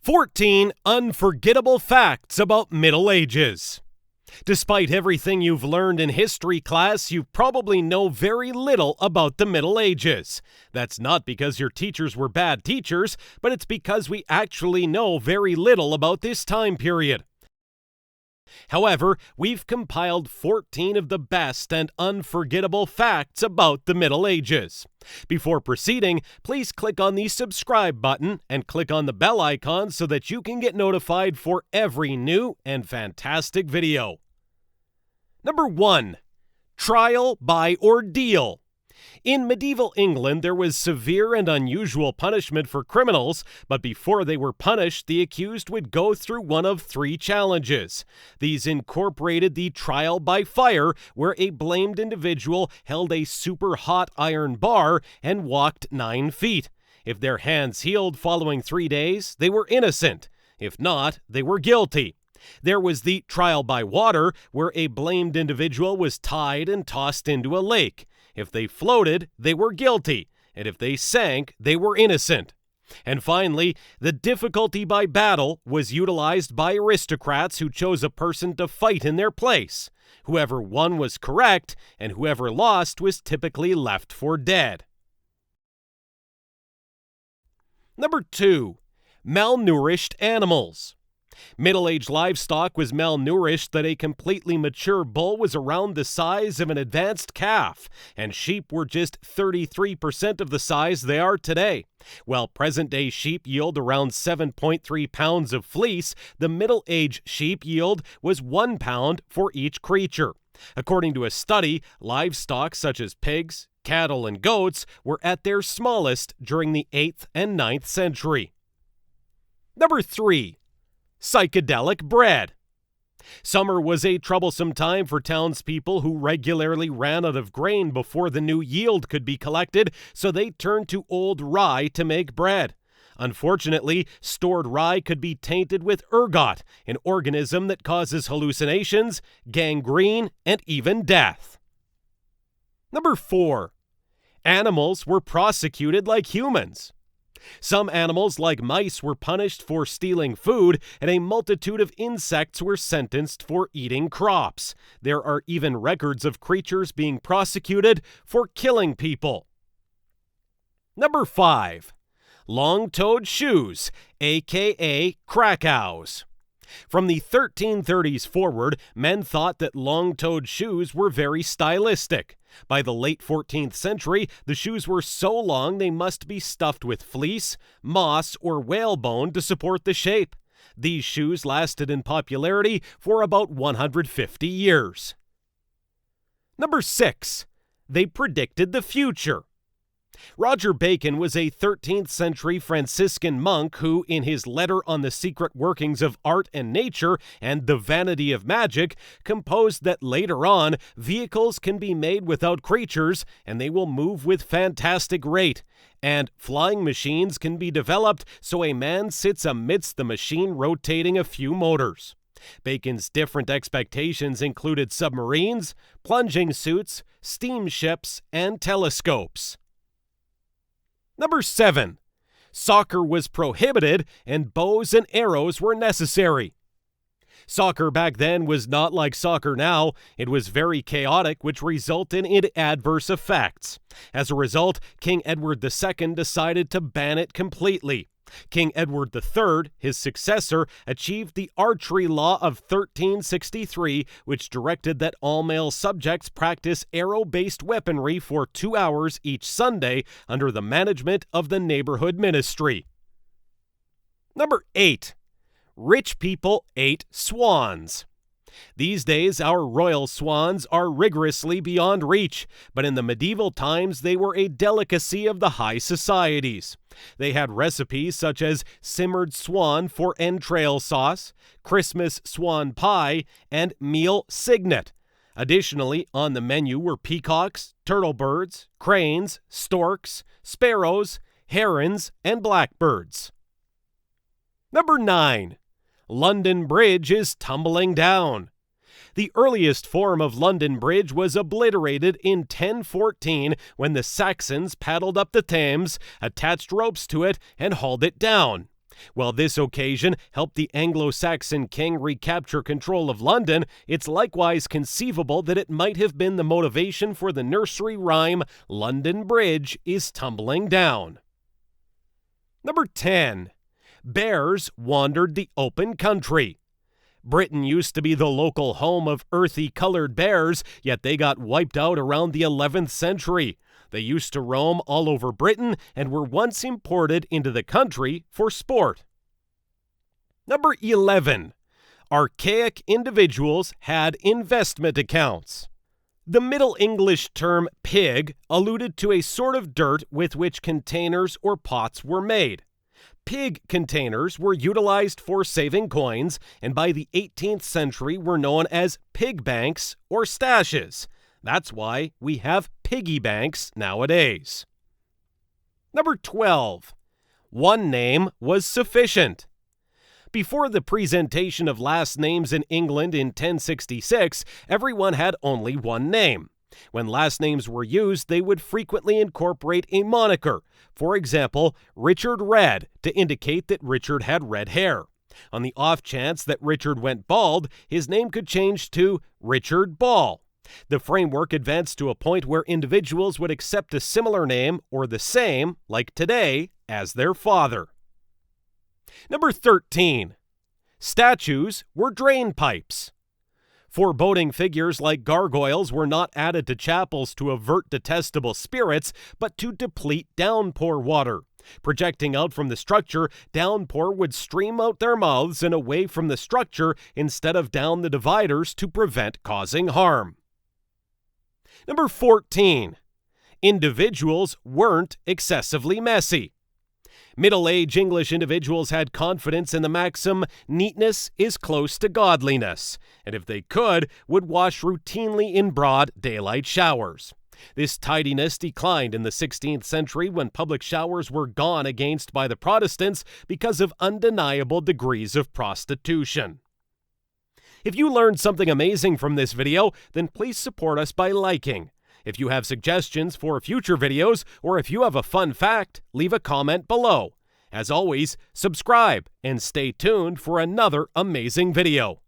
14 unforgettable facts about Middle Ages. Despite everything you've learned in history class, you probably know very little about the Middle Ages. That's not because your teachers were bad teachers, but it's because we actually know very little about this time period. However, we've compiled 14 of the best and unforgettable facts about the Middle Ages. Before proceeding, please click on the subscribe button and click on the bell icon so that you can get notified for every new and fantastic video. Number 1. Trial by ordeal. In medieval England, there was severe and unusual punishment for criminals, but before they were punished, the accused would go through one of 3 challenges. These incorporated the trial by fire, where a blamed individual held a super hot iron bar and walked 9 feet. If their hands healed following 3 days, they were innocent. If not, they were guilty. There was the trial by water, where a blamed individual was tied and tossed into a lake. If they floated, they were guilty, and if they sank, they were innocent. And finally, the difficulty by battle was utilized by aristocrats who chose a person to fight in their place. Whoever won was correct, and whoever lost was typically left for dead. Number 2. Malnourished animals. Middle-aged livestock was malnourished that a completely mature bull was around the size of an advanced calf, and sheep were just 33% of the size they are today. While present-day sheep yield around 7.3 pounds of fleece, the middle-aged sheep yield was 1 pound for each creature. According to a study, livestock such as pigs, cattle, and goats were at their smallest during the 8th and 9th century. Number 3. Psychedelic bread. Summer was a troublesome time for townspeople who regularly ran out of grain before the new yield could be collected, so they turned to old rye to make bread. Unfortunately, stored rye could be tainted with ergot, an organism that causes hallucinations, gangrene, and even death. Number 4. Animals were prosecuted like humans. Some animals, like mice, were punished for stealing food, and a multitude of insects were sentenced for eating crops. There are even records of creatures being prosecuted for killing people. Number 5. Long-toed shoes, aka Krakau's. From the 1330s forward, men thought that long-toed shoes were very stylistic. By the late 14th century, the shoes were so long they must be stuffed with fleece, moss, or whalebone to support the shape. These shoes lasted in popularity for about 150 years. Number 6. They predicted the future. Roger Bacon was a 13th century Franciscan monk who, in his Letter on the Secret Workings of Art and Nature and the Vanity of Magic, composed that later on, vehicles can be made without creatures and they will move with fantastic rate, and flying machines can be developed so a man sits amidst the machine rotating a few motors. Bacon's different expectations included submarines, plunging suits, steamships, and telescopes. Number 7. Soccer was prohibited and bows and arrows were necessary. Soccer back then was not like soccer now. It was very chaotic, which resulted in adverse effects. As a result, King Edward II decided to ban it completely. King Edward III, his successor, achieved the archery law of 1363, which directed that all male subjects practice arrow-based weaponry for 2 hours each Sunday under the management of the neighborhood ministry. Number 8. Rich people ate swans. These days, our royal swans are rigorously beyond reach, but in the medieval times, they were a delicacy of the high societies. They had recipes such as simmered swan for entrail sauce, Christmas swan pie, and meal signet. Additionally, on the menu were peacocks, turtlebirds, cranes, storks, sparrows, herons, and blackbirds. Number 9. London Bridge is tumbling down. The earliest form of London Bridge was obliterated in 1014 when the Saxons paddled up the Thames, attached ropes to it, and hauled it down. While this occasion helped the Anglo-Saxon king recapture control of London, it's likewise conceivable that it might have been the motivation for the nursery rhyme, "London Bridge is tumbling down." Number 10. Bears wandered the open country. Britain used to be the local home of earthy-colored bears, yet they got wiped out around the 11th century. They used to roam all over Britain and were once imported into the country for sport. Number 11. Archaic individuals had investment accounts. The Middle English term pig alluded to a sort of dirt with which containers or pots were made. Pig containers were utilized for saving coins, and by the 18th century were known as pig banks or stashes. That's why we have piggy banks nowadays. Number 12. One name was sufficient. Before the presentation of last names in England in 1066, everyone had only one name. When last names were used, they would frequently incorporate a moniker. For example, Richard Red, to indicate that Richard had red hair. On the off chance that Richard went bald, his name could change to Richard Ball. The framework advanced to a point where individuals would accept a similar name or the same, like today, as their father. Number 13. Statues were drain pipes. Foreboding figures like gargoyles were not added to chapels to avert detestable spirits, but to deplete downpour water. Projecting out from the structure, downpour would stream out their mouths and away from the structure instead of down the dividers to prevent causing harm. Number 14. Individuals weren't excessively messy. Middle-aged English individuals had confidence in the maxim, neatness is close to godliness, and if they could, would wash routinely in broad daylight showers. This tidiness declined in the 16th century when public showers were gone against by the Protestants because of undeniable degrees of prostitution. If you learned something amazing from this video, then please support us by liking. If you have suggestions for future videos, or if you have a fun fact, leave a comment below. As always, subscribe and stay tuned for another amazing video.